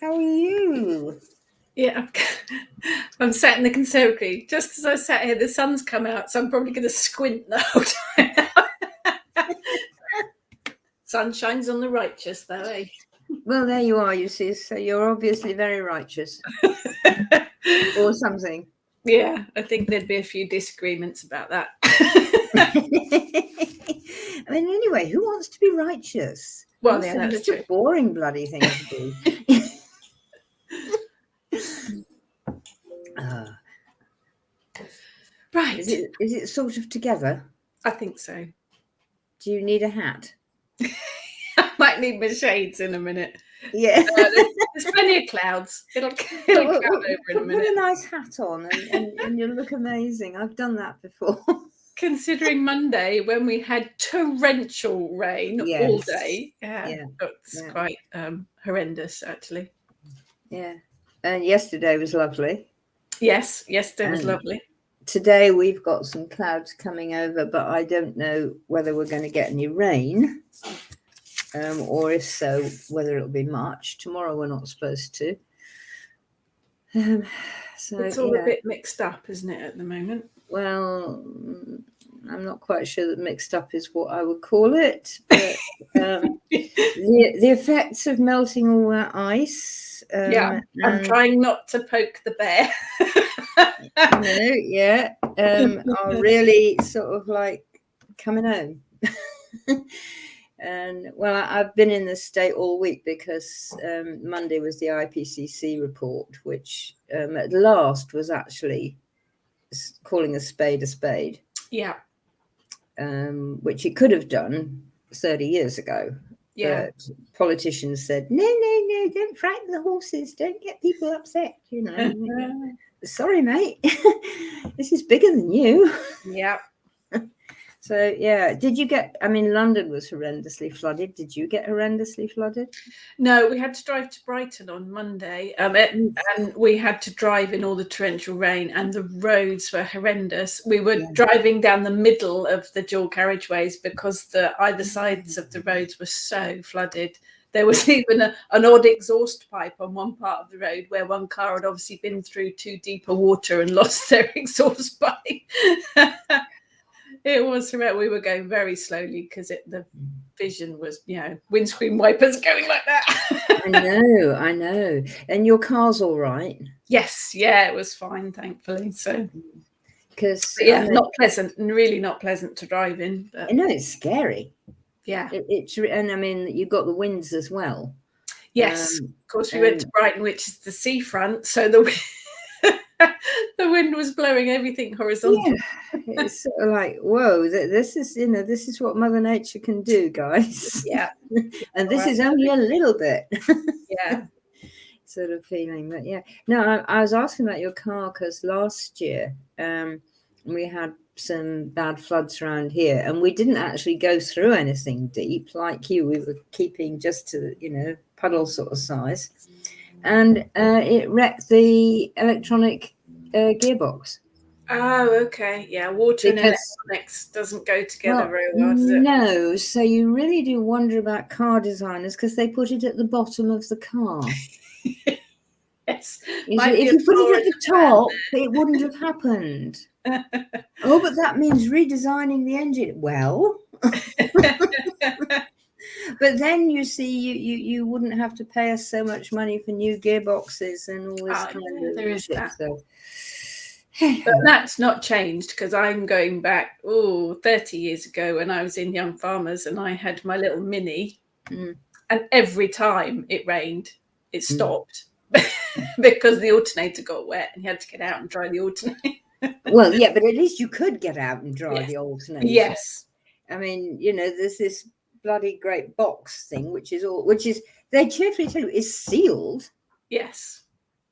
How are you? Yeah, I'm sat in the conservatory. Just as I sat here, the sun's come out, so I'm probably going to squint the whole time. Sun shines on the righteous, though, eh? Well, there you are, you see. So you're obviously very righteous. Or something. Yeah, I think there'd be a few disagreements about that. I mean, anyway, who wants to be righteous? Well, yeah, that's such true. a boring bloody thing to do. Right. Is it sort of together? I think so. Do you need a hat? I might need my shades in a minute. Yeah. There's plenty of clouds. It'll cloud over in a minute. Put a nice hat on and you'll look amazing. I've done that before. Considering Monday when we had torrential rain all day. Yeah. It's quite horrendous, actually. Yeah. And yesterday was lovely. Yes, yesterday was lovely. Today we've got some clouds coming over, but I don't know whether we're going to get any rain, or if so, whether it'll be much. Tomorrow we're not supposed to. So it's all a bit mixed up, isn't it, at the moment? Well, I'm not quite sure that mixed up is what I would call it, but the effects of melting all that ice. I'm trying not to poke the bear. Are really sort of like coming home. And well, I've been in the state all week because Monday was the IPCC report, which at last was actually calling a spade a spade. Yeah. Which it could have done 30 years ago. Yeah. But politicians said, no, don't frighten the horses. Don't get people upset, you know. Sorry, mate. This is bigger than you. Yeah. So, yeah. Did you get, I mean, London was horrendously flooded. Did you get horrendously flooded? No, we had to drive to Brighton on Monday. And we had to drive in all the torrential rain and the roads were horrendous. We were driving down the middle of the dual carriageways because either sides of the roads were so flooded. There was even an odd exhaust pipe on one part of the road where one car had obviously been through too deeper water and lost their exhaust pipe. It was, we were going very slowly because the vision was, windscreen wipers going like that. I know. And your car's all right? Yes, yeah, it was fine, thankfully. So, because not pleasant, and really not pleasant to drive in. But... No, it's scary. Yeah, and I mean, you got the winds as well. Yes, of course, we went to Brighton, which is the seafront, so the wind was blowing everything horizontal. Yeah, it's sort of like, whoa, this is what Mother Nature can do, guys. Yeah, and this is only a little bit. Yeah, sort of feeling. But yeah, no, I was asking about your car because last year we had some bad floods around here, and we didn't actually go through anything deep like you. We were keeping just to puddle sort of size, and it wrecked the electronic gearbox. Oh, okay. Yeah, water and electronics doesn't go together very well, does it? No, so you really do wonder about car designers because they put it at the bottom of the car. Yes. If you put it at the top, it wouldn't have happened. Oh, but that means redesigning the engine. Well, but then you see, you wouldn't have to pay us so much money for new gearboxes and all this kind of there is shit. That. So. But that's not changed because I'm going back 30 years ago when I was in Young Farmers and I had my little Mini, and every time it rained, it stopped because the alternator got wet and you had to get out and dry the alternator. Well, yeah, but at least you could get out and dry the alternator. Yes. I mean, there's this bloody great box thing, which is they cheerfully tell you is sealed. Yes.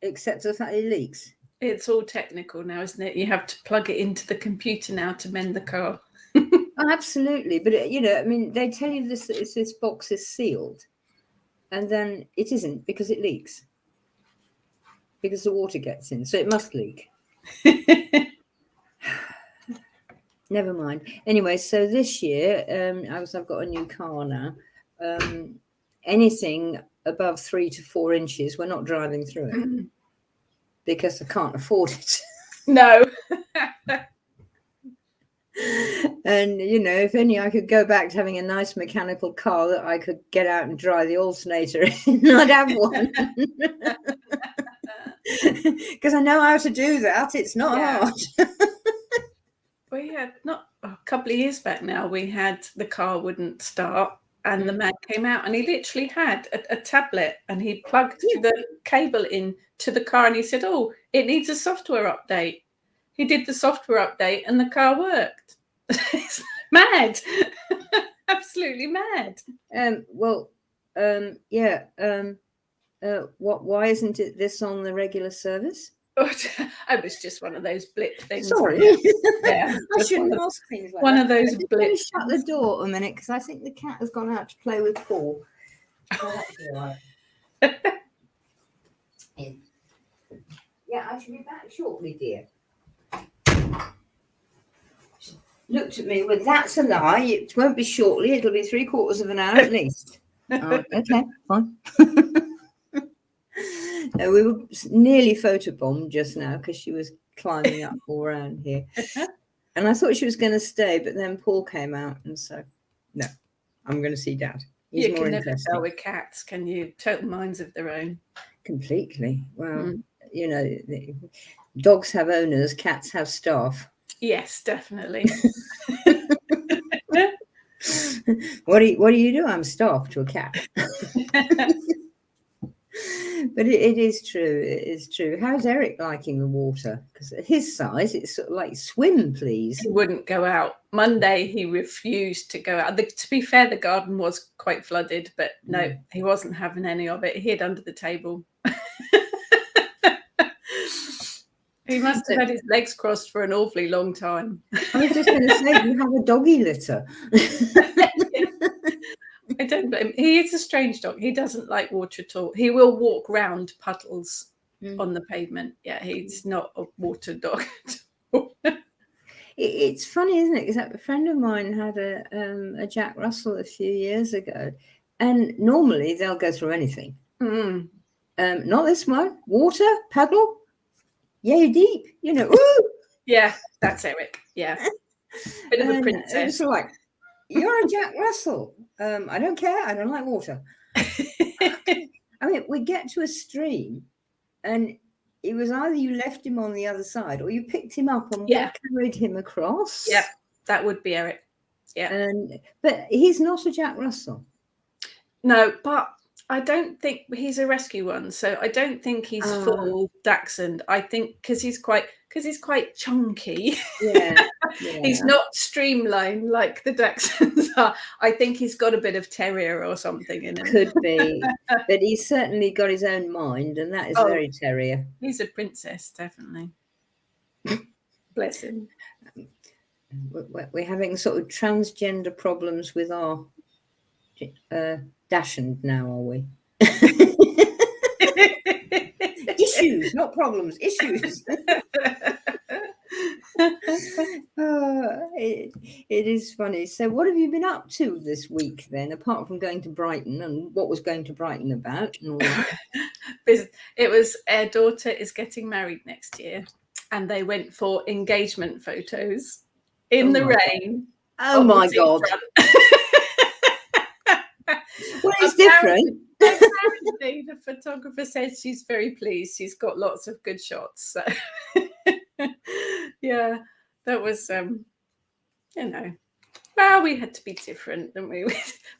Except the fact it leaks. It's all technical now, isn't it? You have to plug it into the computer now to mend the car. Absolutely. But, I mean, they tell you this box is sealed. And then it isn't because it leaks. Because the water gets in. So it must leak. Never mind. Anyway, so this year, I've got a new car now. Anything above 3 to 4 inches, we're not driving through it because I can't afford it. No. And, you know, if only I could go back to having a nice mechanical car that I could get out and dry the alternator in, I'd have one. Because I know how to do that. It's not hard. We had a couple of years back now, we had the car wouldn't start, and the man came out and he literally had a tablet and he plugged the cable in to the car and he said, oh, it needs a software update. He did the software update and the car worked. It's mad. Absolutely mad. Why isn't it this on the regular service? It was just one of those blip things. Sorry. Yeah. I shouldn't ask things like one that. Of those blips. Shut the door a minute because I think the cat has gone out to play with Paul. Oh, that'll be all right. Yeah, I shall be back shortly, dear. She looked at me with, that's a lie. It won't be shortly. It'll be 3/4 of an hour at least. Oh, okay, fine. No, we were nearly photobombed just now because she was climbing up all around here. And I thought she was going to stay, but then Paul came out and so, no, I'm going to see Dad. He's you more can never interesting. tell with cats, can you? Total minds of their own. Completely. Well, you know, dogs have owners, cats have staff. Yes, definitely. What do you do? I'm staff to a cat. But it is true. It is true. How's Eric liking the water? Because at his size, it's sort of like, swim, please. He wouldn't go out. Monday, he refused to go out. To be fair, the garden was quite flooded, but no, he wasn't having any of it. He hid under the table. He must have had his legs crossed for an awfully long time. I was just going to say, you have a doggy litter. I don't blame him. He is a strange dog. He doesn't like water at all. He will walk round puddles on the pavement. Yeah, he's not a water dog at all. It's funny, isn't it? Because a friend of mine had a Jack Russell a few years ago, and normally they'll go through anything. Not this one. Water, paddle, yay deep. You know. Ooh! Yeah, that's Eric. Yeah, bit of a princess. It's like, you're a Jack Russell. I don't care. I don't like water. I mean, we get to a stream, and it was either you left him on the other side or you picked him up and carried him across. Yeah, that would be Eric. Yeah. But he's not a Jack Russell. No, but I don't think he's a rescue one. So I don't think he's full Dachshund. I think because he's quite chunky. Yeah. He's not streamlined like the Dachshunds are. I think he's got a bit of terrier or something in him. Could be. But he's certainly got his own mind, and that is very terrier. He's a princess, definitely. Bless him. We're having sort of transgender problems with our Dachshund now, are we? Issues, not problems, issues. It is funny. So what have you been up to this week then, apart from going to Brighton, and what was going to Brighton about and all that? It was, our daughter is getting married next year, and they went for engagement photos in the rain. Oh my God. Well, it's different. Apparently, the photographer says she's very pleased. She's got lots of good shots. So, yeah, that was, well, we had to be different, didn't we?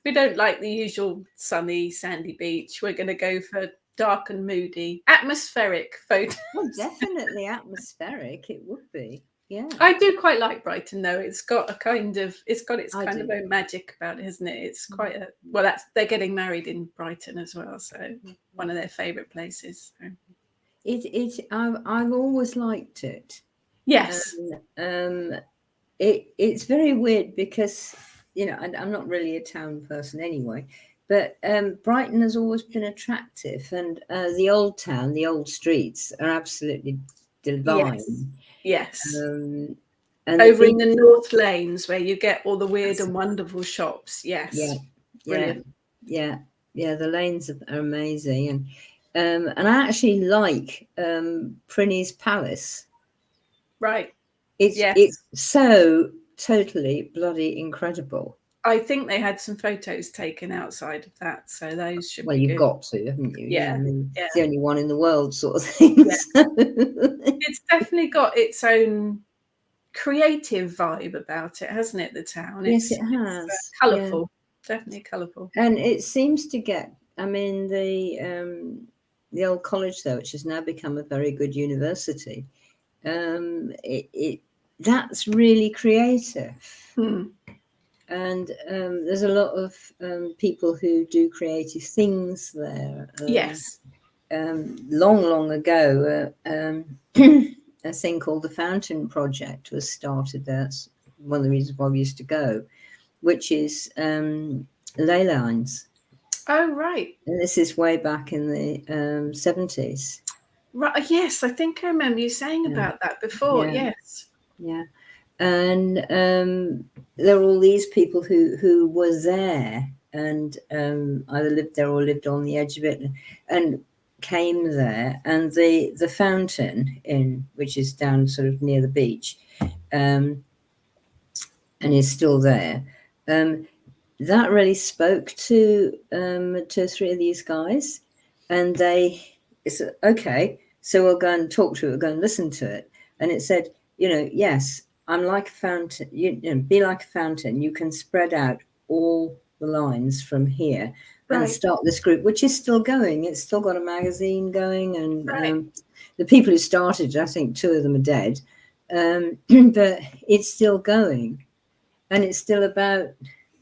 We don't like the usual sunny, sandy beach. We're going to go for dark and moody, atmospheric photos. Well, definitely atmospheric. It would be. Yeah, I do quite like Brighton though. It's got its kind of own magic about it, isn't it? It's quite they're getting married in Brighton as well, so one of their favourite places. So. I've always liked it. Yes. It's very weird because I'm not really a town person anyway, but Brighton has always been attractive, and the old town, the old streets are absolutely divine. Yes. And over in the North Lanes where you get all the weird and wonderful shops. Yes. Yeah. Yeah, the lanes are amazing, and I actually like Prinny's Palace. Right. It's Yes. so totally bloody incredible. I think they had some photos taken outside of that, so those should Well, be you've good. got to, haven't you? You know, I Yeah. mean, Yeah. it's the only one in the world, sort of thing. Yeah. It's definitely got its own creative vibe about it, hasn't it? The town. Yes, it It's has. Yeah, colourful. Definitely colourful. and it seems to get. I mean, the old college there, which has now become a very good university. It that's really creative. Hmm. And there's a lot of people who do creative things there. Yes. Long ago, a thing called the Fountain Project was started there. That's one of the reasons why we used to go, which is ley lines. Oh, right. And this is way back in the 70s. Right. Yes, I think I remember you saying Yeah, about that before. yeah, Yes. yeah. And there were all these people who were there and either lived there or lived on the edge of it, and came there. And the fountain in which is down sort of near the beach, and is still there. That really spoke to 2 or 3 of these guys, and they said, okay, so we'll go and talk to it, we'll go and listen to it. And it said, yes, I'm like a fountain, be like a fountain. You can spread out all the lines from here and Right. start this group, which is still going. It's still got a magazine going, and Right. the people who started, I think 2 of them are dead, but it's still going, and it's still about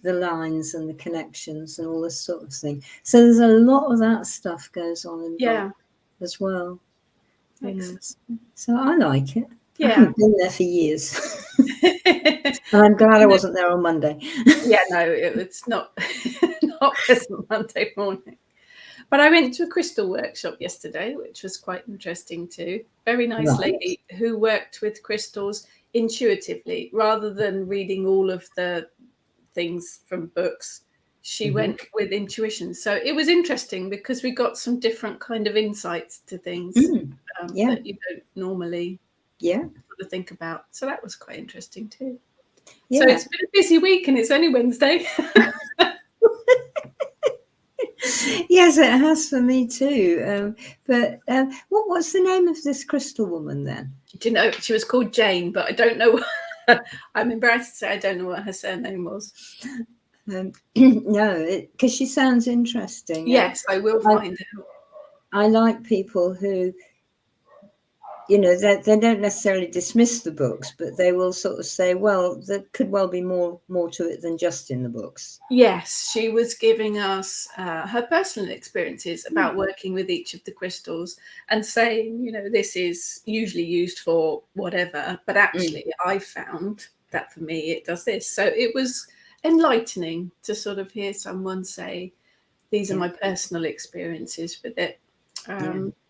the lines and the connections and all this sort of thing. So there's a lot of that stuff goes on involved as well. So I like it. I Yeah. haven't been there for years. And I'm glad I wasn't there on Monday. Yeah, no, it's not not pleasant Monday morning. But I went to a crystal workshop yesterday, which was quite interesting too. Very nice Right. lady who worked with crystals intuitively rather than reading all of the things from books. She went with intuition. So it was interesting because we got some different kind of insights to things Yeah. that you don't normally Yeah. sort of think about. So that was quite interesting too. Yeah. So it's been a busy week and it's only Wednesday. Yes, it has for me too. But what's the name of this crystal woman then? Do you know, she was called Jane, but I don't know. I'm embarrassed to say I don't know what her surname was. No, because she sounds interesting. Yes, I will find out. I like people who, they don't necessarily dismiss the books, but they will sort of say, well, there could well be more to it than just in the books. Yes, she was giving us her personal experiences about working with each of the crystals and saying, this is usually used for whatever, but actually I found that for me it does this. So it was enlightening to sort of hear someone say, these are my personal experiences with it.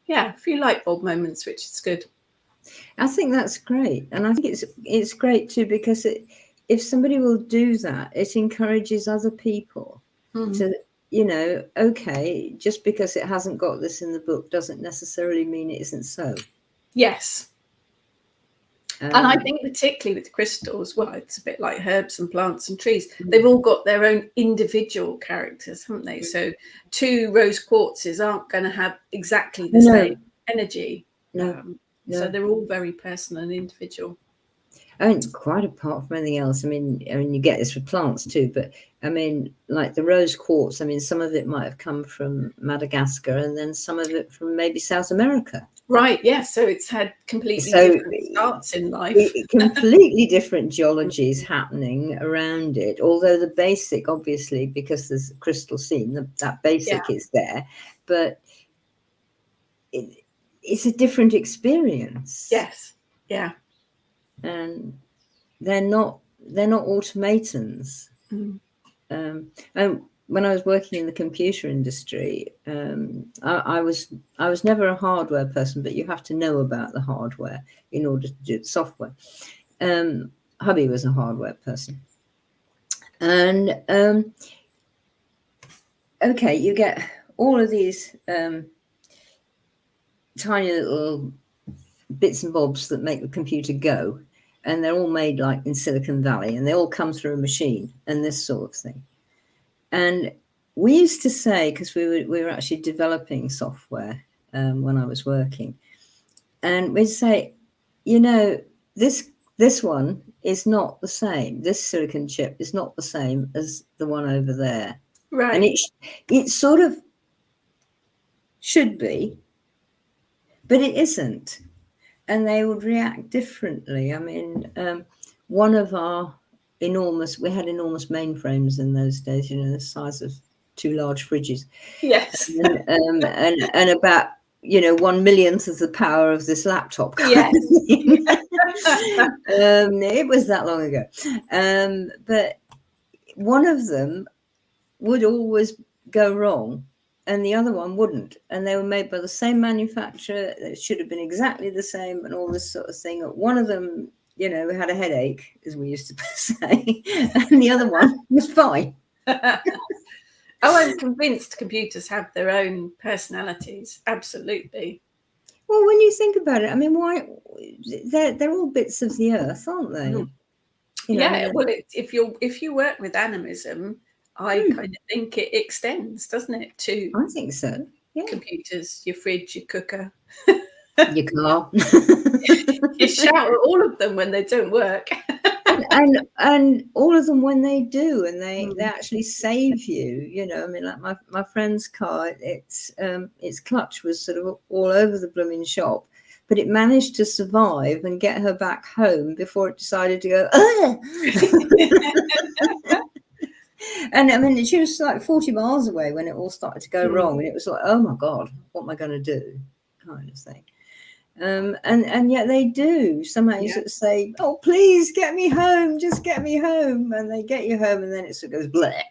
A few light bulb moments, which is good. I think that's great, and I think it's great too, because if somebody will do that, it encourages other people to, okay, just because it hasn't got this in the book doesn't necessarily mean it isn't so. Yes. And I think particularly with crystals, well, it's a bit like herbs and plants and trees. They've all got their own individual characters, haven't they? So 2 rose quartzes aren't going to have exactly the same energy. No. So they're all very personal and individual. I mean, quite apart from anything else. I mean, you get this with plants too, but I mean, like the rose quartz, I mean, some of it might have come from Madagascar and then some of it from maybe South America. Right, yeah. So it's had completely different starts in life. Completely different geologies happening around it, although the basic, obviously, because there's a crystal seam, that basic is there, but it's a different experience. Yes, yeah. And they're not automatons. And when I was working in the computer industry, I was never a hardware person, but you have to know about the hardware in order to do the software. Hubby was a hardware person, and okay, you get all of these tiny little bits and bobs that make the computer go, and they're all made like in Silicon Valley, and they all come through a machine and this sort of thing. And we used to say, because we were actually developing software when I was working, and we'd say, you know, this one is not the same. This silicon chip is not the same as the one over there. Right. And it sort of should be, but it isn't. And they would react differently. I mean, one of our we had enormous mainframes in those days, you know, the size of 2 large fridges. Yes. And about, you know, 1/1,000,000th of the power of this laptop. Yes. It was that long ago. But one of them would always go wrong and the other one wouldn't. And they were made by the same manufacturer. It should have been exactly the same and all this sort of thing. One of them, you know, had a headache, as we used to say, and the other one was fine. Oh, I'm convinced computers have their own personalities. Absolutely. Well, when you think about it, I mean, why they're all bits of the earth, aren't they? Mm. You know, yeah. Well, if you work with animism, I kind of think it extends, doesn't it, to I think so. Yeah. computers, your fridge, your cooker, your car. You shout at all of them when they don't work. and all of them when they do, and they actually save you. You know, I mean, like my friend's car, its clutch was sort of all over the blooming shop, but it managed to survive and get her back home before it decided to go. And I mean, she was like 40 miles away when it all started to go wrong, and it was like, oh my God, what am I going to do, kind of thing. And yet they do. Somehow you sort of say, oh, please get me home, just get me home. And they get you home and then it sort of goes bleh.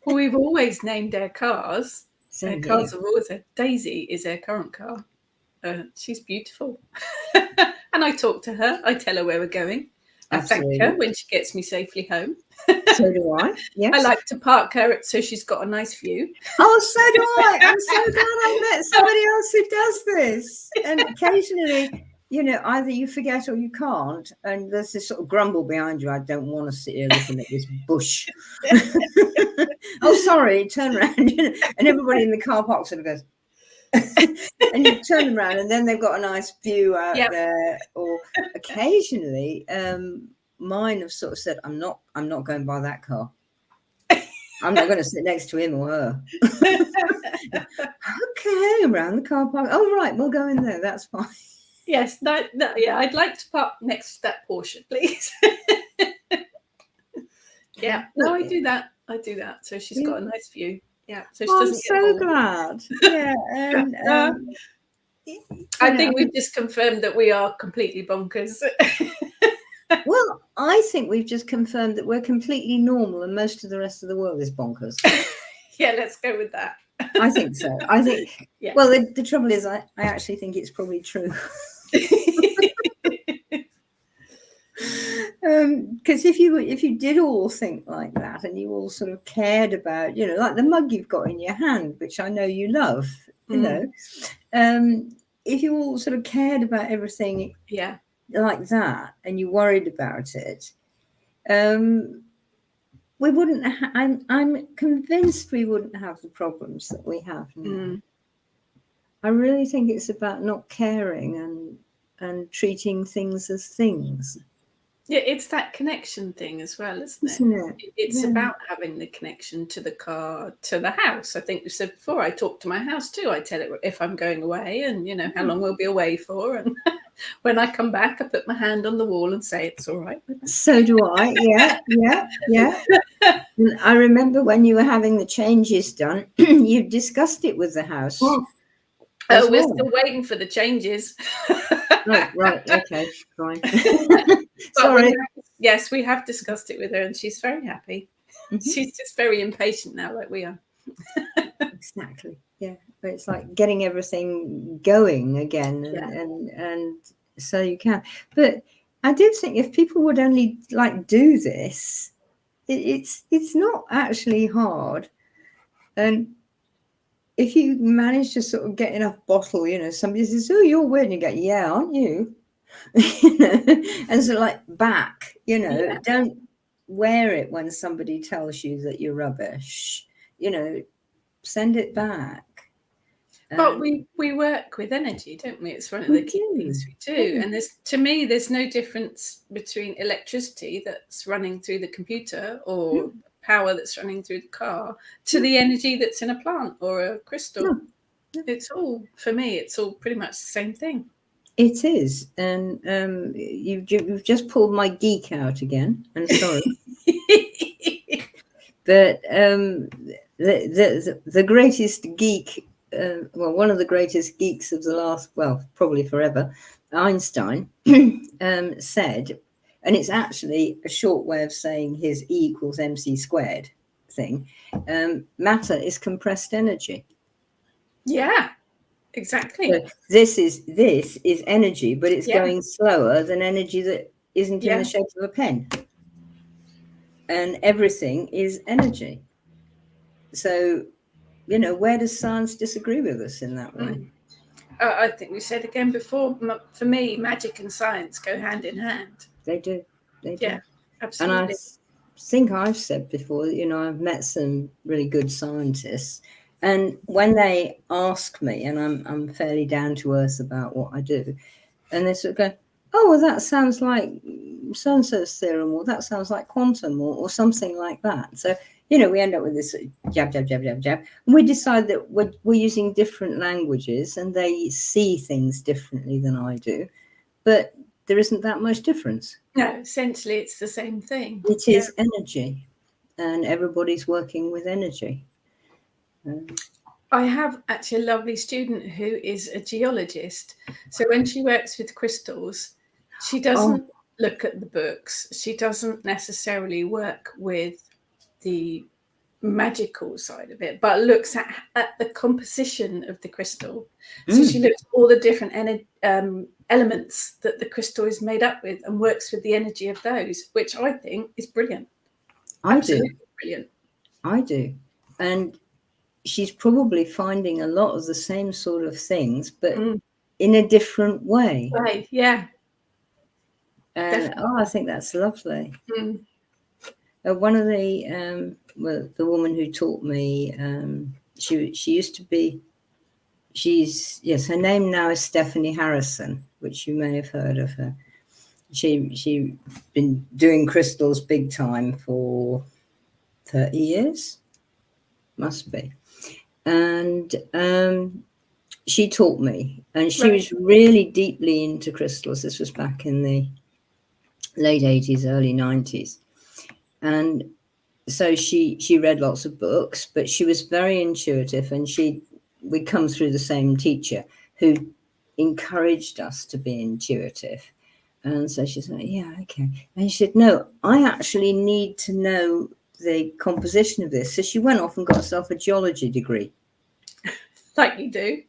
Well, we've always named our cars. Our cars have always said, Daisy is our current car. She's beautiful. And I talk to her. I tell her where we're going. I thank her when she gets me safely home. So do I. Yes. I like to park her so she's got a nice view. Oh, so do I. I'm so glad I met somebody else who does this. And occasionally, you know, either you forget or you can't. And there's this sort of grumble behind you. I don't want to sit here looking at this bush. Oh, sorry. Turn around. And everybody in the car park sort of goes. And you turn them around and then they've got a nice view out there. Or occasionally, mine have sort of said, I'm not going by that car. I'm not going to sit next to him or her. Okay, around the car park. Oh, right, we'll go in there. That's fine. Yes, no, yeah, I'd like to park next to that Porsche, please. Yeah, no, I do that. So she's got a nice view. Yeah, so she doesn't get bored. I'm so glad. Yeah, and I think we've just confirmed that we are completely bonkers. Well, I think we've just confirmed that we're completely normal and most of the rest of the world is bonkers. Yeah, let's go with that. I think so. I think, well, the trouble is I actually think it's probably true. Because if you did all think like that and you all sort of cared about, you know, like the mug you've got in your hand, which I know you love, you know, if you all sort of cared about everything like that and you worried about it, we wouldn't I'm convinced we wouldn't have the problems that we have now. I really think it's about not caring and treating things as things. Yeah, it's that connection thing as well, isn't it? It's about having the connection to the car, to the house. I think we said before, I talk to my house too. I tell it if I'm going away and, you know, how long we'll be away for. And when I come back, I put my hand on the wall and say, it's all right. So do I. Yeah. And I remember when you were having the changes done, you discussed it with the house. Oh, we're still waiting for the changes. Oh, right. Okay. Fine. Sorry. Yes, we have discussed it with her and she's very happy. She's just very impatient now, like we are. Exactly. Yeah. But it's like getting everything going again and so you can. But I do think if people would only like do this, it's not actually hard. And if you manage to sort of get enough bottle, somebody says, "Oh, you're weird," and you go, "Yeah, aren't you?" And so like back, don't wear it when somebody tells you that you're rubbish, send it back. But we work with energy, don't we? It's one of the key things we do. And to me, there's no difference between electricity that's running through the computer or power that's running through the car to the energy that's in a plant or a crystal. It's all, for me, it's all pretty much the same thing. It is. And you've just pulled my geek out again. I'm sorry. But the greatest geek, one of the greatest geeks of the last, probably forever, Einstein, said, and it's actually a short way of saying his E equals mc squared thing, matter is compressed energy. Yeah, exactly. So this is energy, but it's going slower than energy that isn't in the shape of a pen. And everything is energy. So, where does science disagree with us in that way? I think we said again before, for me, magic and science go hand in hand. They do. They do. Yeah, absolutely. And I think I've said before that, I've met some really good scientists. And when they ask me, and I'm fairly down to earth about what I do, and they sort of go, "Oh, well, that sounds like so-and-so's theorem, or that sounds like quantum, or something like that." So, we end up with this jab, jab, jab, jab, jab. And we decide that we're using different languages and they see things differently than I do. But there isn't that much difference. No, essentially it's the same thing. It is energy, and everybody's working with energy. I have actually a lovely student who is a geologist. So when she works with crystals, she doesn't look at the books. She doesn't necessarily work with the magical side of it, but looks at the composition of the crystal. So she looks at all the different elements that the crystal is made up with and works with the energy of those, which I think is brilliant. Absolutely brilliant. I do. And she's probably finding a lot of the same sort of things, but in a different way. Right, yeah. And I think that's lovely. One of the the woman who taught me, she used to be, her name now is Stephanie Harrison, which you may have heard of her. She been doing crystals big time for 30 years, must be. And she taught me, and she was really deeply into crystals. This was back in the late 80s, early 90s. And so she read lots of books, but she was very intuitive, and we'd come through the same teacher who encouraged us to be intuitive. And so she said, "Yeah, okay." And she said, "No, I actually need to know the composition of this." So she went off and got herself a geology degree. Like you do.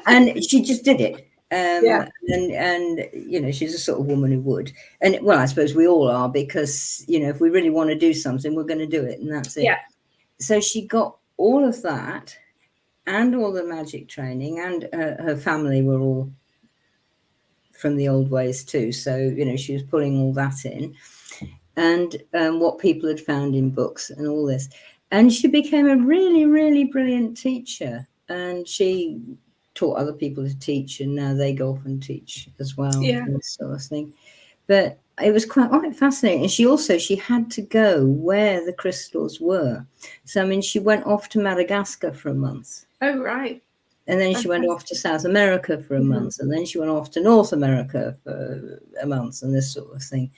And she just did it. And she's a sort of woman who would. And well, I suppose we all are, because, if we really want to do something, we're going to do it, and that's it. Yeah. So she got all of that and all the magic training, and her family were all from the old ways too. So, she was pulling all that in, and what people had found in books and all this. And she became a really, really brilliant teacher. And she taught other people to teach, and now they go off and teach as well. Yeah. And this sort of thing. But it was quite fascinating. And she had to go where the crystals were. So, I mean, she went off to Madagascar for a month. Oh, right. And then she went off to South America for a month. And then she went off to North America for a month, and this sort of thing.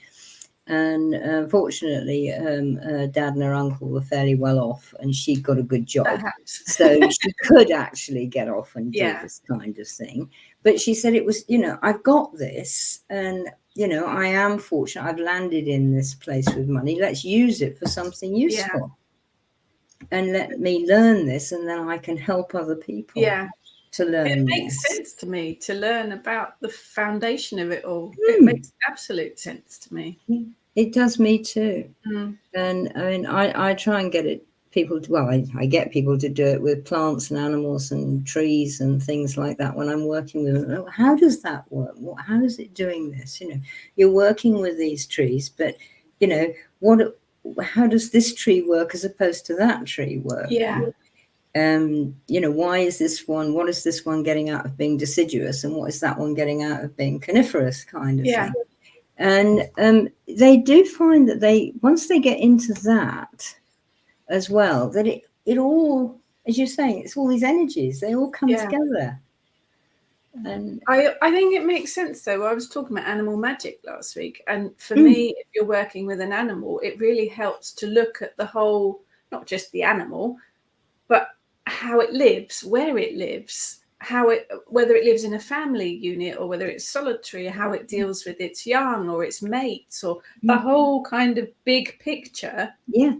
And unfortunately, her dad and her uncle were fairly well off, and she got a good job. So she could actually get off and do this kind of thing. But she said it was, I've got this, and, I am fortunate. I've landed in this place with money. Let's use it for something useful. And let me learn this, and then I can help other people to learn. It makes sense to me to learn about the foundation of it all. It makes absolute sense to me. It does me too. And I mean, I try and get people, well, I get people to do it with plants and animals and trees and things like that when I'm working with them. How does that work? How is it doing this? You know, you're working with these trees, but, you know, how does this tree work as opposed to that tree work? Yeah. You know, why is this one, what is this one getting out of being deciduous, and what is that one getting out of being coniferous, kind of thing? And they do find that once they get into that as well, that it all, as you're saying, it's all these energies, they all come together. And I think it makes sense though. I was talking about animal magic last week, and for me, if you're working with an animal, it really helps to look at the whole, not just the animal, but how it lives, where it lives, whether it lives in a family unit or whether it's solitary, how it deals with its young or its mates, or the whole kind of big picture. Yeah.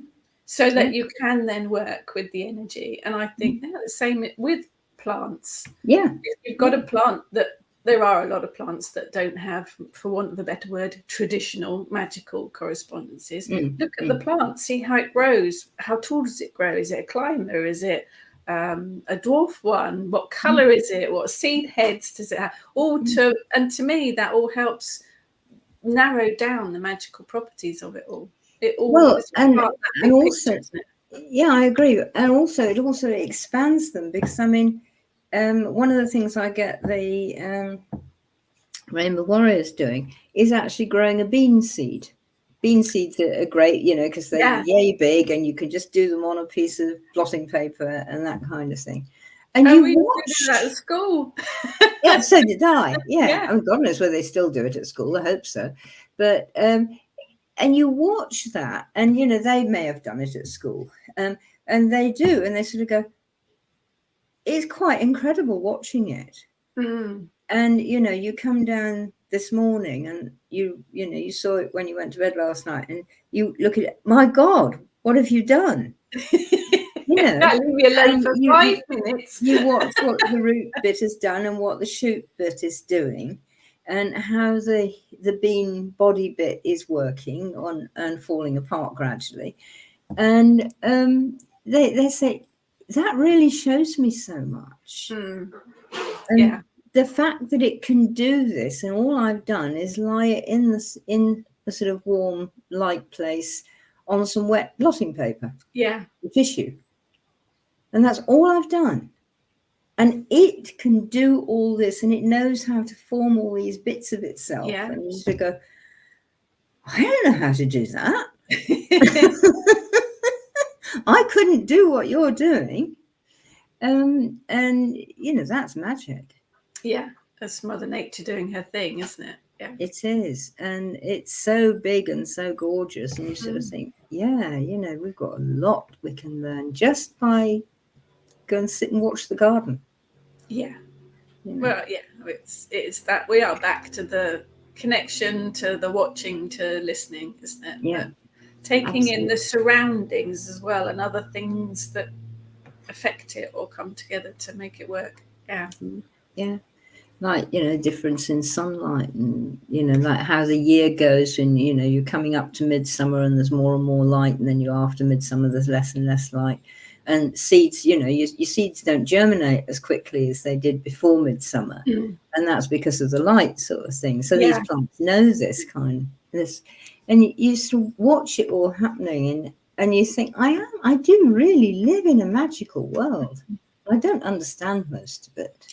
So that you can then work with the energy. And I think the same with plants. Yeah. If you've got a plant there are a lot of plants that don't have, for want of a better word, traditional magical correspondences. Look at the plant, see how it grows. How tall does it grow? Is it a climber? Is it a dwarf one? What color is it? What seed heads does it have? And to me, that all helps narrow down the magical properties of it all. It all, well, and also, picture, yeah, I agree. And also, it also expands them, because I mean, one of the things I get the Rainbow Warriors doing is actually growing a bean seed. Bean seeds are great, you know, because they're yay big, and you can just do them on a piece of blotting paper and that kind of thing. And you watch that at school. Yeah, so did I. Yeah. Oh, God knows whether they still do it at school. I hope so. But and you watch that, and you know, they may have done it at school, and they do, and they sort of go, it's quite incredible watching it. And you know, you come down this morning, and you know, you saw it when you went to bed last night, and you look at it, my God, what have you done? You know, leave me alone for 5 minutes. You watch what the root bit has done and what the shoot bit is doing, and how the bean body bit is working on and falling apart gradually. And they say that really shows me so much. And the fact that it can do this, and all I've done is lie it in the sort of warm, light place on some wet blotting paper, tissue, and that's all I've done. And it can do all this, and it knows how to form all these bits of itself. And you just go, I don't know how to do that. I couldn't do what you're doing. And you know, that's magic. Yeah, that's Mother Nature doing her thing, isn't it? Yeah, it is. And it's so big and so gorgeous, and you sort of think, yeah, you know, we've got a lot we can learn just by go and sit and watch the garden. Yeah. You know. Well, yeah, it's that we are back to the connection, to the watching, to listening, isn't it? Yeah. But taking in the surroundings as well, and other things that affect it or come together to make it work. Yeah. Yeah. Like, you know, difference in sunlight, and, you know, like how the year goes, and, you know, you're coming up to midsummer and there's more and more light, and then you're after midsummer, there's less and less light. And seeds, you know, your seeds don't germinate as quickly as they did before midsummer. And that's because of the light sort of thing. So these plants know this and you sort of watch it all happening, and you think, I do really live in a magical world. I don't understand most of it.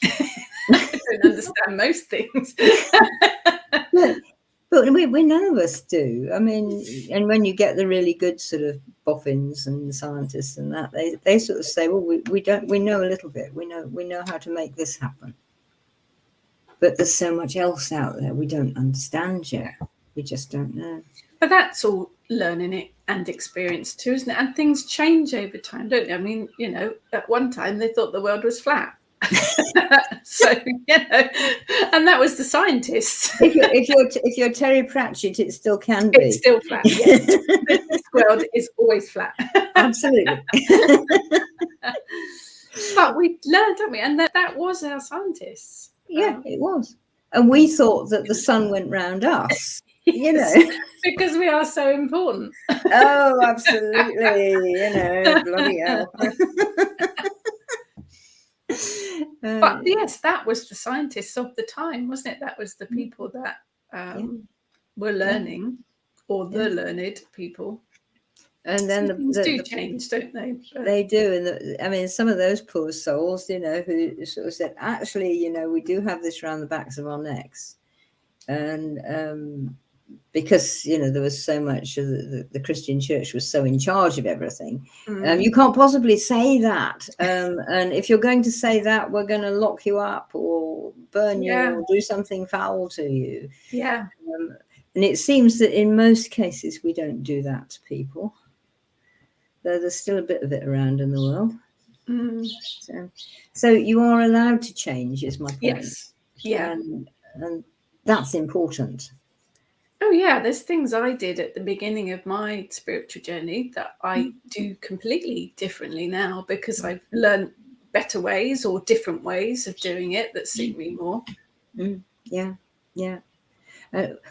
I don't understand most things. But we none of us do. I mean, and when you get the really good sort of boffins and scientists and that, they sort of say, well, we know a little bit. We know how to make this happen. But there's so much else out there we don't understand yet. We just don't know. But that's all learning it and experience too, isn't it? And things change over time, don't they? I mean, you know, at one time they thought the world was flat. So, you know, and that was the scientists. If you're Terry Pratchett, it still can be. It's still flat. Yes. This world is always flat. Absolutely. But we learned, don't we? And that was our scientists. Yeah, it was. And we thought that the sun went round us. you know. Because we are so important. Oh, absolutely. You know, bloody hell. But yes, that was the scientists of the time, wasn't it? That was the people that were learning, or the learned people. And then things do change, don't they? But they do. And I mean, some of those poor souls, you know, who sort of said, actually, you know, we do have this around the backs of our necks. And because, you know, there was so much of the Christian church was so in charge of everything. You can't possibly say that. And if you're going to say that, we're going to lock you up or burn you or do something foul to you. Yeah. And it seems that in most cases, we don't do that to people. Though there's still a bit of it around in the world. So you are allowed to change, is my point. Yes. Yeah. And that's important. Oh yeah, there's things I did at the beginning of my spiritual journey that I do completely differently now, because I've learned better ways or different ways of doing it that suit me more. Yeah.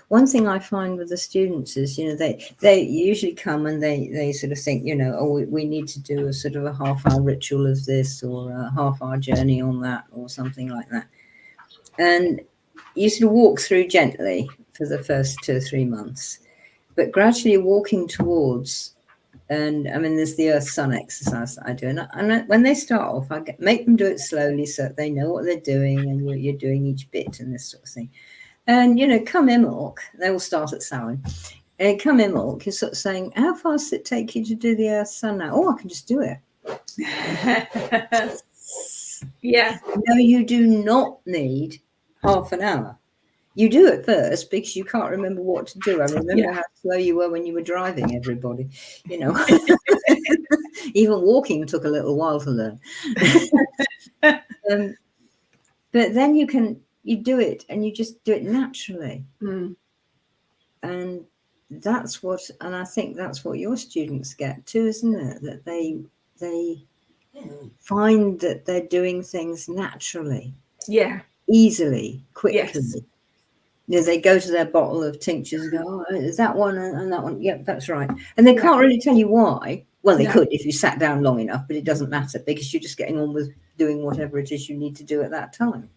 One thing I find with the students is, you know, they usually come and they sort of think, you know, oh, we need to do a sort of a half-hour ritual of this or a half-hour journey on that or something like that. And you sort of walk through gently for the first 2 or 3 months, but gradually walking towards, and I mean, there's the earth sun exercise that I do. And when they start off, make them do it slowly so that they know what they're doing and you're doing each bit and this sort of thing. And, you know, come Imulk, they will start at Samhain. And come Imulk, you're sort of saying, how fast does it take you to do the earth sun now? Oh, I can just do it. Yeah. No, you do not need half an hour. You do it first because you can't remember what to do. I remember how slow you were when you were driving, everybody. You know, even walking took a little while to learn. But then you do it and you just do it naturally. And and I think that's what your students get too, isn't it? That they find that they're doing things naturally. Yeah. Easily, quickly. Yes. You know, they go to their bottle of tinctures and go, oh, is that one and that one? Yep, that's right. And they can't really tell you why. Well, they could if you sat down long enough, but it doesn't matter because you're just getting on with doing whatever it is you need to do at that time.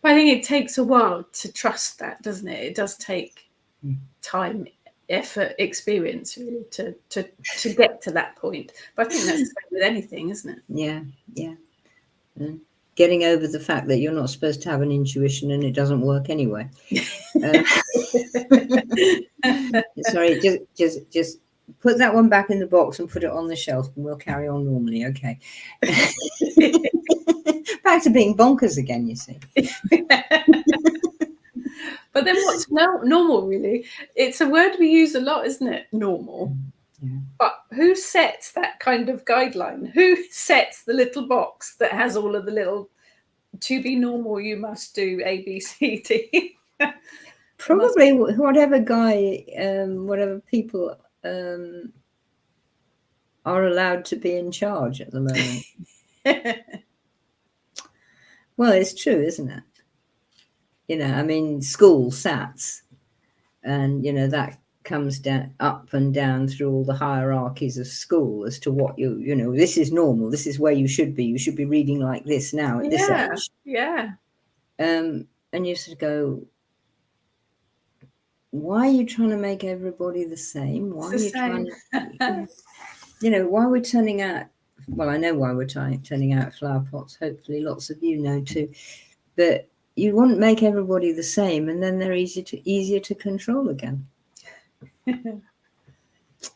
I think it takes a while to trust that, doesn't it? It does take time, effort, experience, really, to get to that point. But I think that's the same with anything, isn't it? Yeah. Getting over the fact that you're not supposed to have an intuition and it doesn't work anyway. Sorry, just put that one back in the box and put it on the shelf and we'll carry on normally, okay? Back to being bonkers again, you see. But then what's normal, really? It's a word we use a lot, isn't it? Normal. Yeah. But who sets that kind of guideline? Who sets the little box that has all of the little, to be normal, you must do A, B, C, D? Probably whatever guy, whatever people are allowed to be in charge at the moment. Well, it's true, isn't it? You know, I mean, school SATs, and, you know, that comes down up and down through all the hierarchies of school as to what you know, this is normal, this is where you should be reading like this now at this age. And you sort of go, why are you trying to make everybody the same? Why are you trying to, you know, why we're turning out, well, I know why we're turning out flower pots, hopefully lots of you know too, but you wouldn't make everybody the same and then they're easier to control again.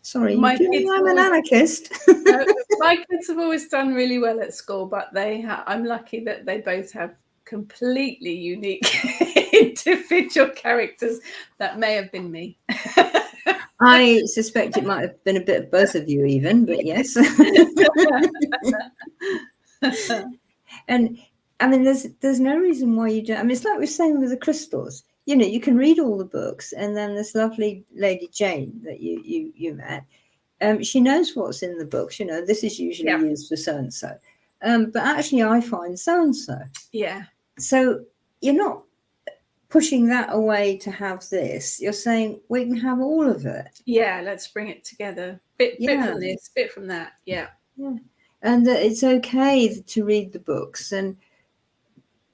Sorry, I'm an anarchist. My kids have always done really well at school, but I'm lucky that they both have completely unique individual characters. That may have been me. I suspect it might have been a bit of both of you even, but yes. And I mean, there's no reason why you don't. I mean, it's like we're saying with the crystals. You know, you can read all the books, and then this lovely lady Jane that you met, she knows what's in the books. You know, this is usually used for so and so, but actually, I find so and so. Yeah. So you're not pushing that away to have this. You're saying we can have all of it. Yeah, let's bring it together. Bit from this, bit from that. Yeah. And that it's okay to read the books, and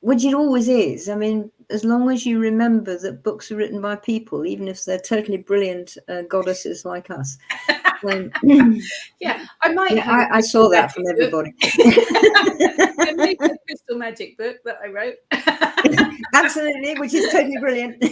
which it always is. I mean, as long as you remember that books are written by people, even if they're totally brilliant goddesses like us. Yeah, I might have. I saw that from everybody. It may be a crystal magic book that I wrote. Absolutely, which is totally brilliant.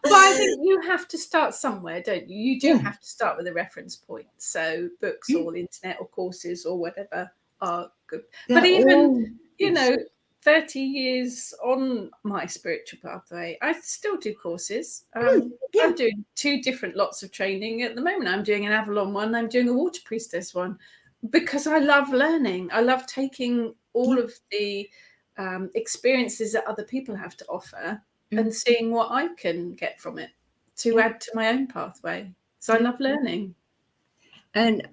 But I think you have to start somewhere, don't you? You do have to start with a reference point. So books or internet or courses or whatever are good. But even, 30 years on my spiritual pathway, I still do courses. I'm doing 2 different lots of training at the moment. I'm doing an Avalon one. I'm doing a water priestess one, because I love learning. I love taking all of the experiences that other people have to offer and seeing what I can get from it to add to my own pathway. So I love learning. And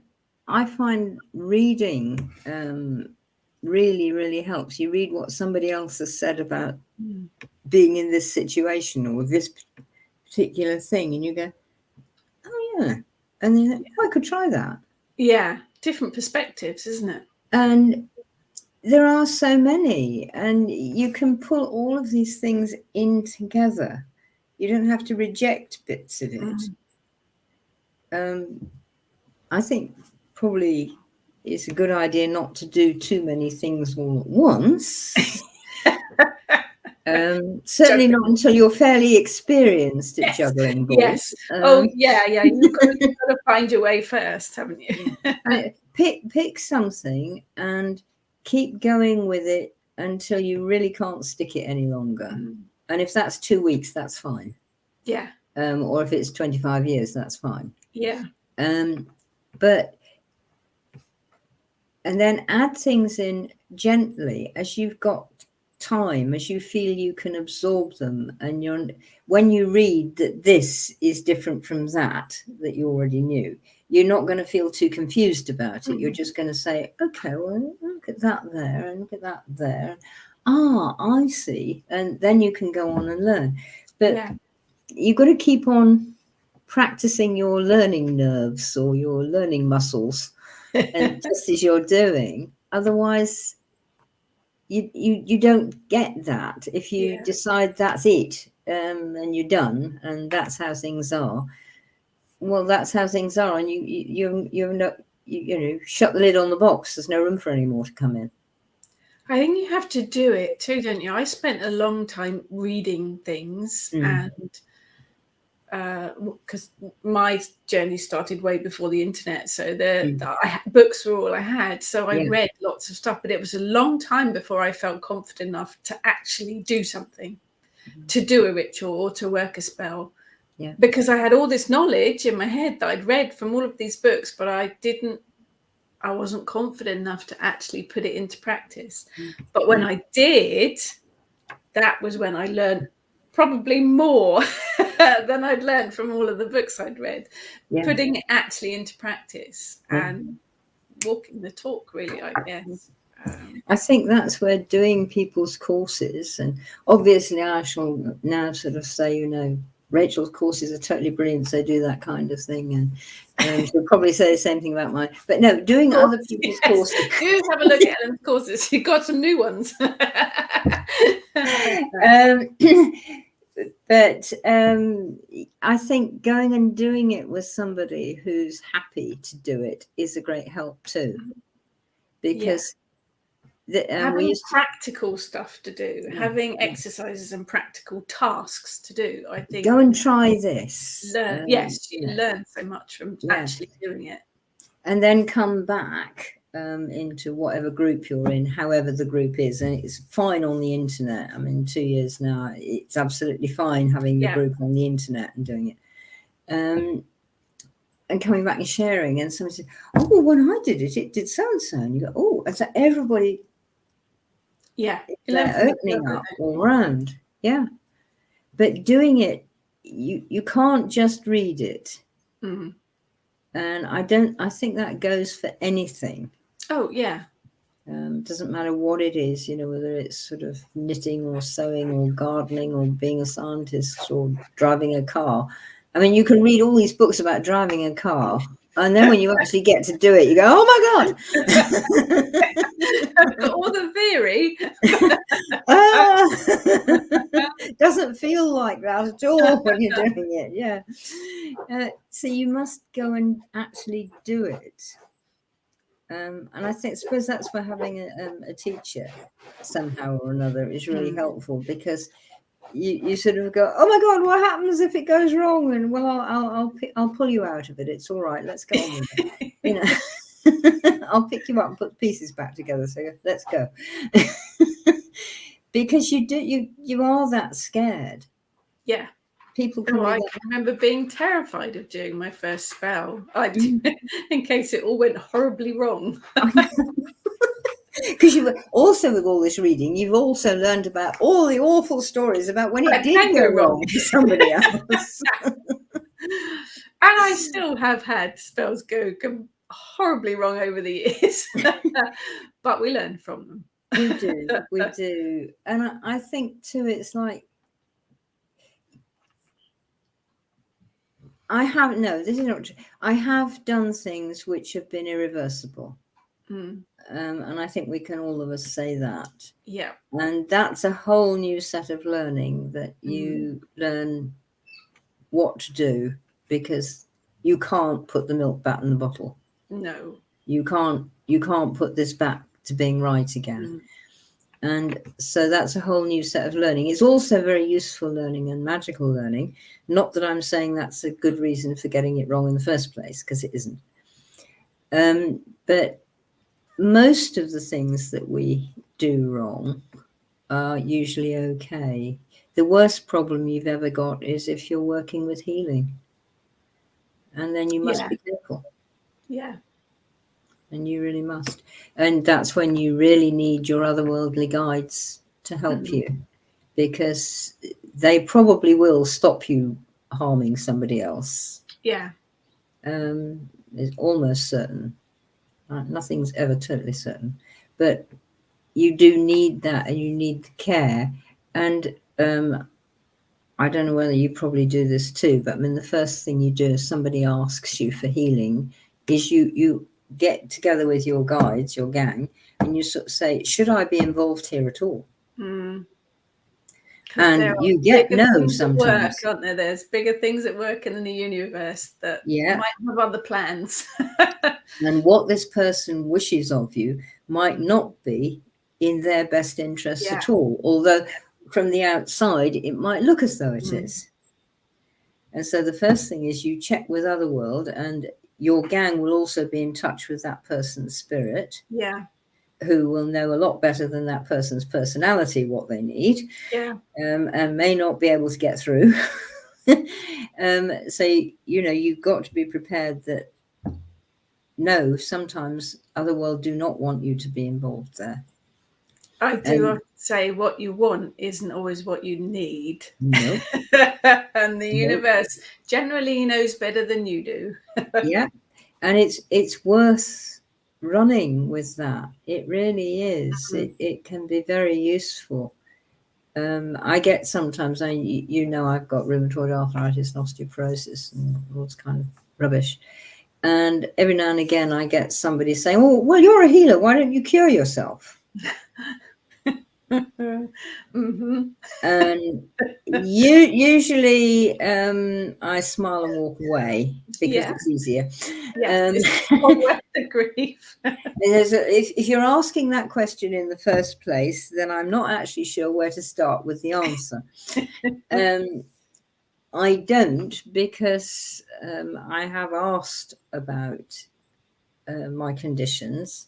I find reading really, really helps. You read what somebody else has said about being in this situation or this particular thing, and you go, oh yeah, and then I could try that. Yeah, different perspectives, isn't it? And there are so many, and you can pull all of these things in together. You don't have to reject bits of it. I think probably it's a good idea not to do too many things all at once. Certainly not until you're fairly experienced at juggling balls. Yes. You've got to find your way first, haven't you? Pick something and keep going with it until you really can't stick it any longer. And if that's 2 weeks, that's fine. Yeah. Or if it's 25 years, that's fine. Yeah. And then add things in gently as you've got time, as you feel you can absorb them. And when you read that this is different from that you already knew, you're not going to feel too confused about it. You're just going to say, okay, well, look at that there and look at that there. I see. And then you can go on and learn. But you've got to keep on practicing your learning nerves or your learning muscles. And just as you're doing, otherwise you don't get that. If you decide that's it, and you're done, and that's how things are, well, that's how things are, and you shut the lid on the box. There's no room for any more to come in. I think you have to do it too, don't you? I spent a long time reading things and because my journey started way before the internet, so books were all I had, so I read lots of stuff, but it was a long time before I felt confident enough to actually do something, to do a ritual or to work a spell, because I had all this knowledge in my head that I'd read from all of these books, but I wasn't confident enough to actually put it into practice. But when I did, that was when I learned probably more than I'd learned from all of the books I'd read, putting it actually into practice and walking the talk, really, I guess. I think that's where doing people's courses, and obviously I shall now sort of say, Rachel's courses are totally brilliant, so do that kind of thing, and she'll probably say the same thing about mine. But no, doing other people's courses. Do have a look at Elen's courses. You've got some new ones. But I think going and doing it with somebody who's happy to do it is a great help too, because having practical stuff to do, having exercises and practical tasks to do, I think. Go and try this. You learn so much from actually doing it. And then come back into whatever group you're in, however the group is. And it's fine on the internet. I mean, 2 years now, it's absolutely fine having the group on the internet and doing it. And coming back and sharing. And someone said, oh, well, when I did it did so-and-so. And you go, oh, and so everybody... they're opening up all around. But doing it, you can't just read it. And I think that goes for anything. Oh yeah, Doesn't matter what it is, whether it's sort of knitting or sewing or gardening or being a scientist or driving a car. I mean, you can read all these books about driving a car, and then when you actually get to do it, you go, oh my God. I've got all the theory. Doesn't feel like that at all when you're doing it. Yeah. So you must go and actually do it. And I suppose that's where having a teacher somehow or another is really helpful, because you sort of go, oh my God, what happens if it goes wrong? And well, I'll pull you out of it. It's all right. Let's go on with it. I'll pick you up and put the pieces back together. So let's go. Because you are that scared. Yeah. People can I can remember being terrified of doing my first spell, in case it all went horribly wrong. Because you also, with all this reading, you've also learned about all the awful stories about when it did go wrong for somebody else. And I still have had spells go horribly wrong over the years, but we learn from them. We do. And I think too, it's like, this is not true. I have done things which have been irreversible. And I think we can all of us say that. Yeah. And that's a whole new set of learning, that you learn what to do, because you can't put the milk back in the bottle. No. You can't put this back to being right again. And so that's a whole new set of learning. It's also very useful learning and magical learning. Not that I'm saying that's a good reason for getting it wrong in the first place, because it isn't. But most of the things that we do wrong are usually okay. The worst problem you've ever got is if you're working with healing. And then you must be careful. Yeah. And you really must. And that's when you really need your otherworldly guides to help you, because they probably will stop you harming somebody else. Yeah. It's almost certain. Nothing's ever totally certain. But you do need that, and you need the care. And I don't know whether you probably do this too, but I mean, the first thing you do if somebody asks you for healing is you get together with your guides, your gang, and you sort of say, should I be involved here at all? And you get no sometimes. Work, aren't there? There's bigger things at work in the universe that might have other plans. And what this person wishes of you might not be in their best interests at all, although from the outside it might look as though it is. And so the first thing is you check with Otherworld, and your gang will also be in touch with that person's spirit, who will know a lot better than that person's personality what they need, and may not be able to get through. So you've got to be prepared that sometimes Otherworld do not want you to be involved there. I do say what you want isn't always what you need. No. And the universe generally knows better than you do. Yeah. And it's worth running with that. It really is. It can be very useful. I get sometimes, I've got rheumatoid arthritis and osteoporosis and all this kind of rubbish. And every now and again, I get somebody saying, "Oh, well, you're a healer. Why don't you cure yourself?" And usually, I smile and walk away because it's easier. It's not worth the grief. If you're asking that question in the first place, then I'm not actually sure where to start with the answer. I don't, because I have asked about my conditions,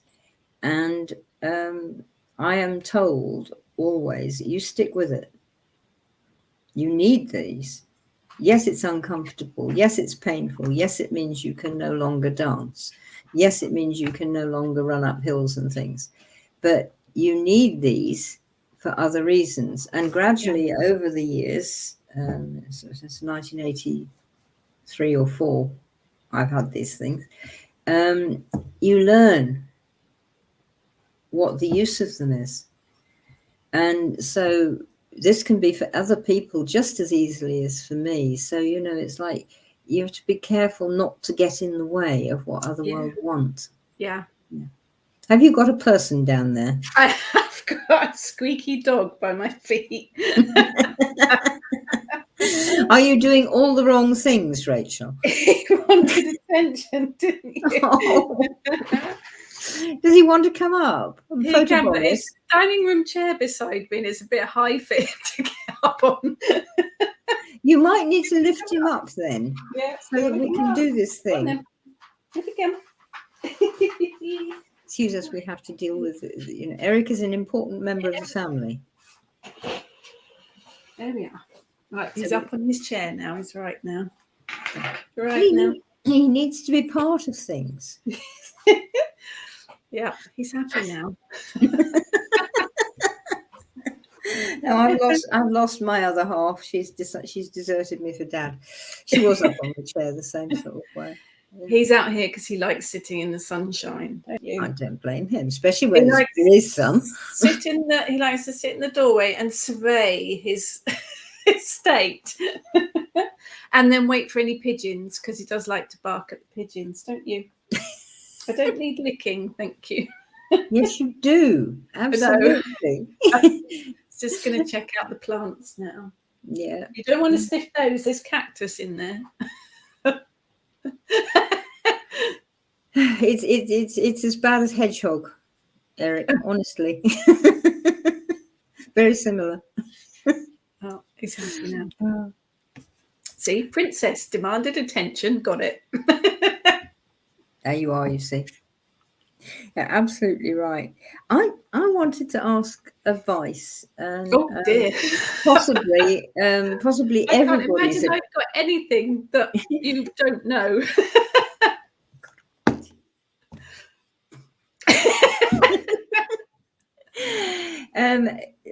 and I am told always, you stick with it. You need these. Yes, it's uncomfortable. Yes, it's painful. Yes, it means you can no longer dance. Yes, it means you can no longer run up hills and things. But you need these for other reasons. And gradually over the years, since 1983 or 4, I've had these things. You learn what the use of them is. And so this can be for other people just as easily as for me. So, you know, it's like you have to be careful not to get in the way of what other world want. Yeah. Have you got a person down there? I have got a squeaky dog by my feet. Are you doing all the wrong things, Rachel? He wanted attention, didn't you? Oh. Does he want to come up and He can, but photobomb his us? dining room chair beside me, and it's a bit high for him to get up on. You might need to lift him up then, Yeah, so that we can do this Go on thing. then. Look again. Excuse us, we have to deal with, you know, Eric is an important member of the family. There we are. Right, he's up on his chair now. He's right now. He needs to be part of things. Yeah, he's happy now. No, I've lost my other half. She's deserted me for Dad. She was up on the chair the same sort of way. He's out here because he likes sitting in the sunshine, don't you? I don't blame him, especially when there is some. He likes to sit in the doorway and survey his estate, and then wait for any pigeons, because he does like to bark at the pigeons, don't you? I don't need licking, thank you. Yes, you do. Absolutely. It's just going to check out the plants now. Yeah. You don't want to sniff those. There's cactus in there. It's as bad as hedgehog, Eric, honestly. Very similar. Oh, he's happy now. See, princess demanded attention, got it. There you are, you see. Yeah, absolutely right. I wanted to ask advice. Oh dear. Possibly I can't imagine I've got anything that you don't know.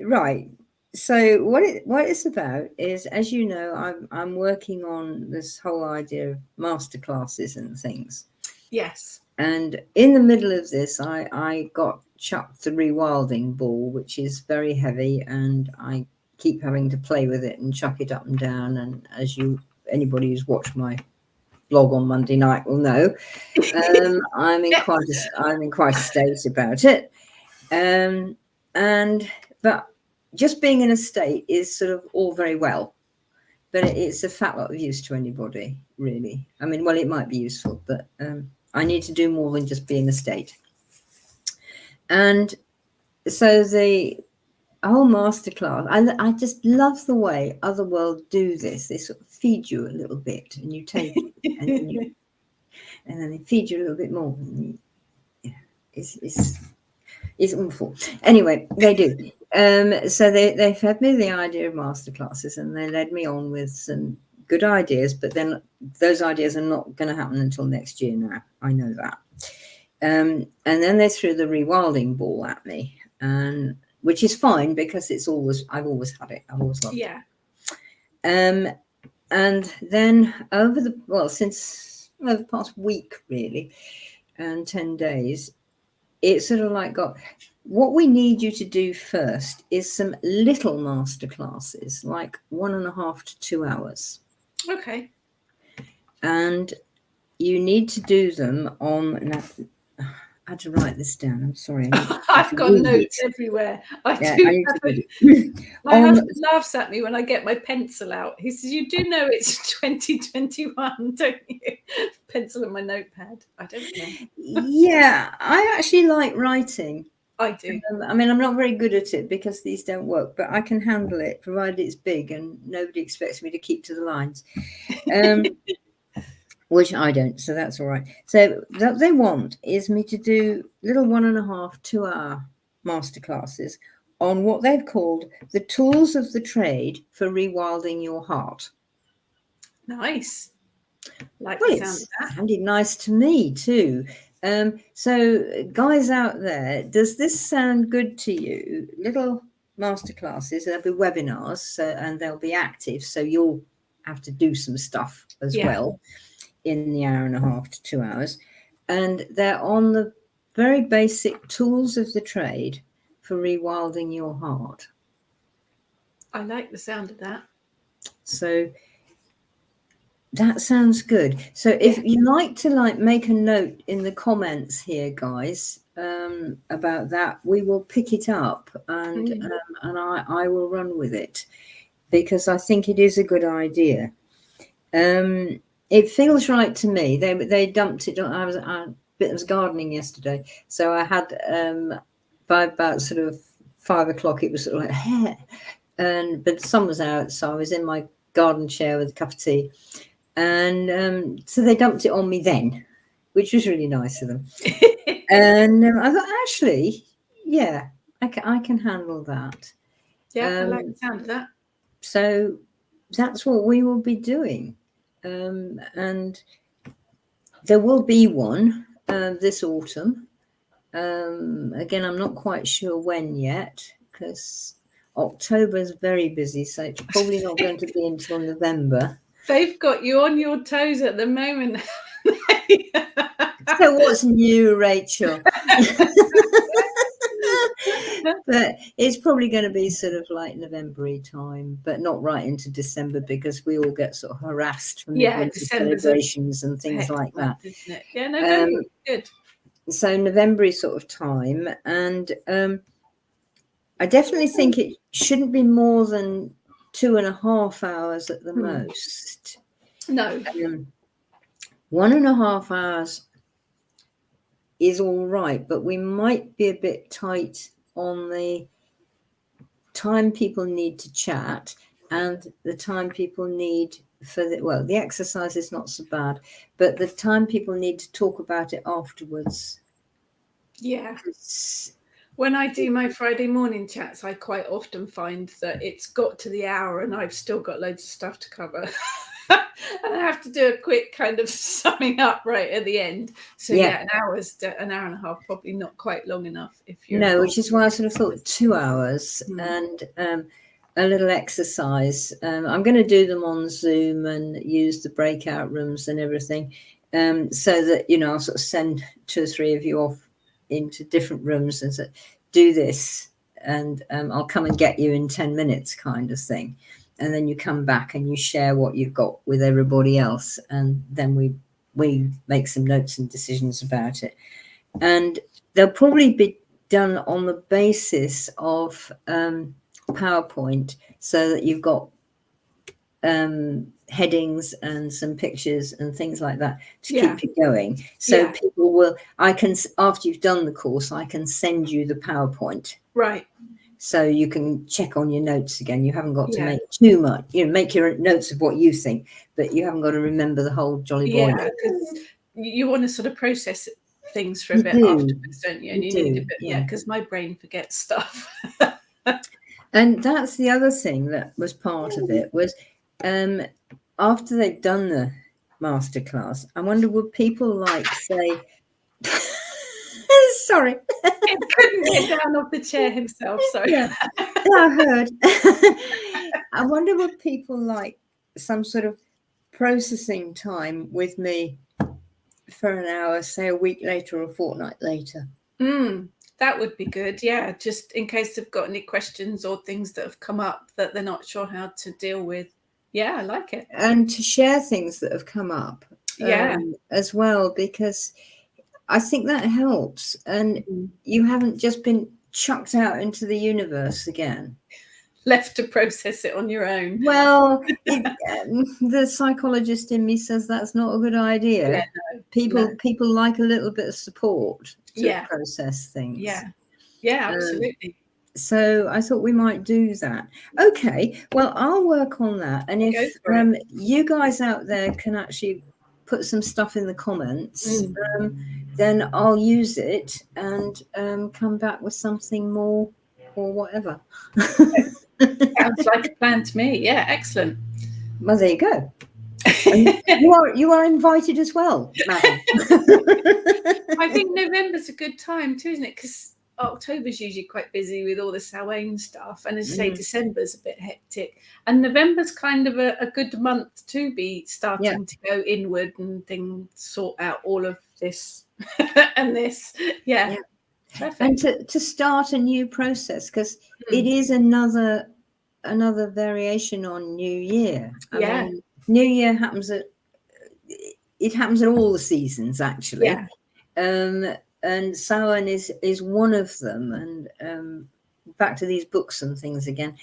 Right. So what it's about is, as you know, I'm working on this whole idea of masterclasses and things. Yes. And in the middle of this, I got chucked the rewilding ball, which is very heavy, and I keep having to play with it and chuck it up and down. And as anybody who's watched my blog on Monday night will know, I'm in quite a state about it. But just being in a state is sort of all very well, but it's a fat lot of use to anybody, really. I mean, well, it might be useful, but I need to do more than just be in a state. And so the whole masterclass, I just love the way other worlds do this. They sort of feed you a little bit, and you take it, and then they feed you a little bit more. And it's awful. Anyway, they do. So they fed me the idea of masterclasses, and they led me on with some good ideas, but then those ideas are not going to happen until next year now. I know that. And then they threw the rewilding ball at me, which is fine because I've always had it. I've always loved it. And then since the past week really, and 10 days, it sort of like what we need you to do first is some little masterclasses, like 1.5 to 2 hours. Okay. And you need to do them on. Now, I had to write this down. I'm sorry. I've got notes everywhere. My husband laughs at me when I get my pencil out. He says, "You do know it's 2021, don't you?" Pencil and my notepad. I don't know. Yeah, I actually like writing. I do. I mean, I'm not very good at it because these don't work, but I can handle it, provided it's big and nobody expects me to keep to the lines. Which I don't, so that's all right. So what they want is me to do little 1.5 to 2 hour masterclasses on what they've called the tools of the trade for rewilding your heart. Nice. Like well, the sound of that. It sounded nice to me too. So guys out there, does this sound good to you? Little masterclasses, there'll be webinars, and they'll be active, so you'll have to do some stuff as well in the 1.5 to 2 hours, and they're on the very basic tools of the trade for rewilding your heart. I like the sound of that. So that sounds good. So if you like to make a note in the comments here, guys, about that, we will pick it up and I will run with it, because I think it is a good idea. It feels right to me. They dumped it. I was gardening yesterday, so I had by about sort of 5 o'clock, it was sort of like but the sun was out, so I was in my garden chair with a cup of tea, and so they dumped it on me then, which was really nice of them. And I thought, actually, yeah, I can handle that. Yeah, I like the sound of that. So that's what we will be doing. And there will be one this autumn. Again, I'm not quite sure when yet, because October is very busy, so it's probably not going to be until November. They've got you on your toes at the moment. So what's new, Rachel? But it's probably going to be sort of like November time, but not right into December, because we all get sort of harassed from midwinter celebrations and things like that. Isn't it? Yeah, November good. So November sort of time, and I definitely think it shouldn't be more than 2.5 hours at the most. No. 1.5 hours is all right, but we might be a bit tight on the time people need to chat and the time people need for the exercise is not so bad, but the time people need to talk about it afterwards. Yeah. When I do my Friday morning chats, I quite often find that it's got to the hour and I've still got loads of stuff to cover. And I have to do a quick kind of summing up right at the end. So an hour and a half, probably not quite long enough. If you're which is why I sort of thought 2 hours and a little exercise. I'm going to do them on Zoom and use the breakout rooms and everything, so that I'll sort of send 2 or 3 of you off into different rooms and say, do this, and I'll come and get you in 10 minutes, kind of thing. And then you come back and you share what you've got with everybody else, and then we make some notes and decisions about it. And they'll probably be done on the basis of PowerPoint, so that you've got headings and some pictures and things like that to keep you going. So people will, after you've done the course, I can send you the PowerPoint. Right. So you can check on your notes again. You haven't got to make too much. Make your notes of what you think, but you haven't got to remember the whole jolly boy. Yeah, because you want to sort of process things for a bit afterwards, don't you? And you need a bit, because my brain forgets stuff. And that's the other thing that was part of it was, after they've done the masterclass, I wonder, would people say, sorry. He couldn't get down off the chair himself, sorry. Yeah, I heard. I wonder, would people like some sort of processing time with me for an hour, say a week later or a fortnight later? That would be good, just in case they've got any questions or things that have come up that they're not sure how to deal with. I like it. And to share things that have come up as well, because I think that helps, and you haven't just been chucked out into the universe again, left to process it on your own. Well, the psychologist in me says that's not a good idea. People like a little bit of support to process things. Absolutely. So I thought we might do that. Okay, well, I'll work on that, and if you guys out there can actually put some stuff in the comments, then I'll use it and come back with something more or whatever. Sounds like a plan to me. Yeah, excellent. Well, there you go. You are invited as well, madam. I think November's a good time too, isn't it? Because October's usually quite busy with all the Samhain stuff, and as you say, December's a bit hectic, and November's kind of a good month to be starting to go inward and sort out all of this and this. Yeah. And to start a new process, because it is another variation on New Year. I mean, New Year happens at all the seasons, actually. And Samhain is one of them. And back to these books and things again,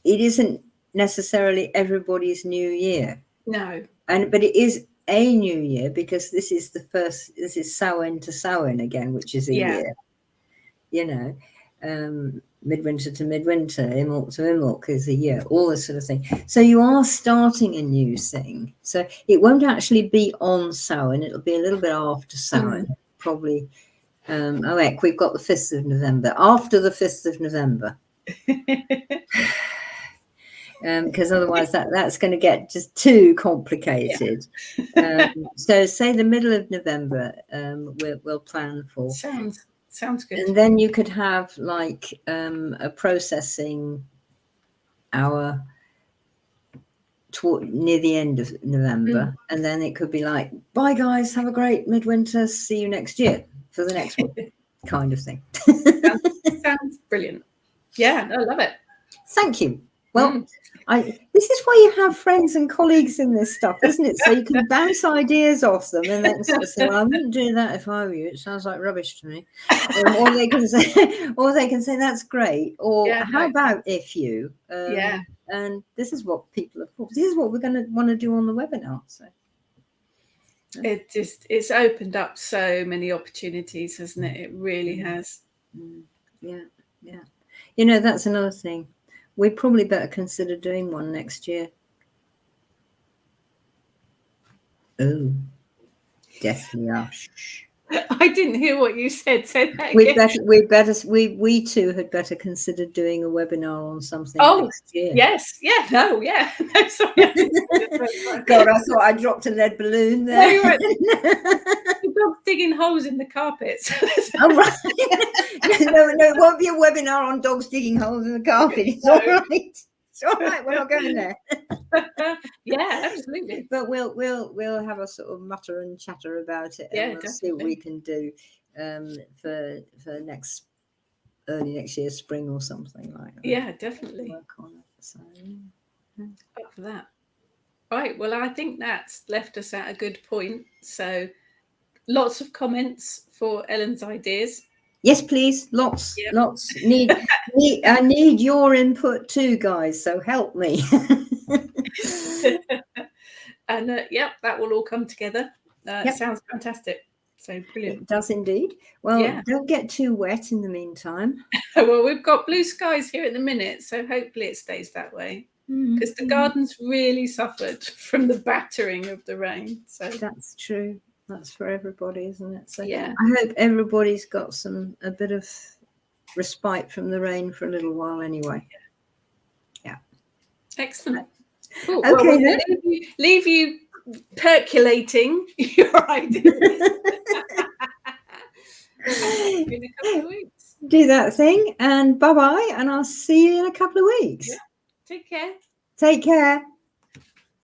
it isn't necessarily everybody's New Year. No. But it is a new year, because this is Samhain to Samhain again, which is a year. You know, midwinter to midwinter, Imbolc to Imbolc is a year, all this sort of thing. So you are starting a new thing. So it won't actually be on Samhain. It'll be a little bit after Samhain, probably. We've got the 5th of November. After the 5th of November. Because otherwise that's going to get just too complicated. So say the middle of November, we'll plan for. Sounds good. And then you could have like a processing hour near the end of November, and then it could be like, bye guys, have a great midwinter, see you next year for the next one, kind of thing. Sounds brilliant. Yeah, I love it. Thank you. Well, this is why you have friends and colleagues in this stuff, isn't it? So you can bounce ideas off them, and then sort of say, "Well, I wouldn't do that if I were you. It sounds like rubbish to me." Or they can say, "That's great." Or how about if you? And this is what people have thought. This is what we're going to want to do on the webinar. So it's opened up so many opportunities, hasn't it? It really has. Yeah. You know, that's another thing. We probably better consider doing one next year. Oh, definitely. I didn't hear what you said. Say that again. We two had better consider doing a webinar on something next year. Yes. Yeah. No. Yeah. No. Sorry. God, I thought I dropped a lead balloon there. No, the dog's digging holes in the carpets. Oh, right. No, it won't be a webinar on dogs digging holes in the carpet. It's all right. It's all right. We're not going there. Yeah, absolutely. But we'll have a sort of mutter and chatter about it, and we'll see what we can do for early next year, spring or something like that. Yeah, definitely. Work on it. So, up for that. Right. Well, I think that's left us at a good point. So, lots of comments for Ellen's ideas. Yes, please. Lots. I need your input too, guys. So help me. And that will all come together. Sounds fantastic. So brilliant. It does indeed. Well, don't get too wet in the meantime. Well, we've got blue skies here at the minute, so hopefully it stays that way. Because the garden's really suffered from the battering of the rain. So that's true. That's for everybody, isn't it? So I hope everybody's got a bit of respite from the rain for a little while anyway. Yeah. Excellent. Cool. Okay, well, we'll leave you percolating your ideas. In a couple of weeks. Do that thing, and bye-bye, and I'll see you in a couple of weeks. Yeah. Take care. Take care.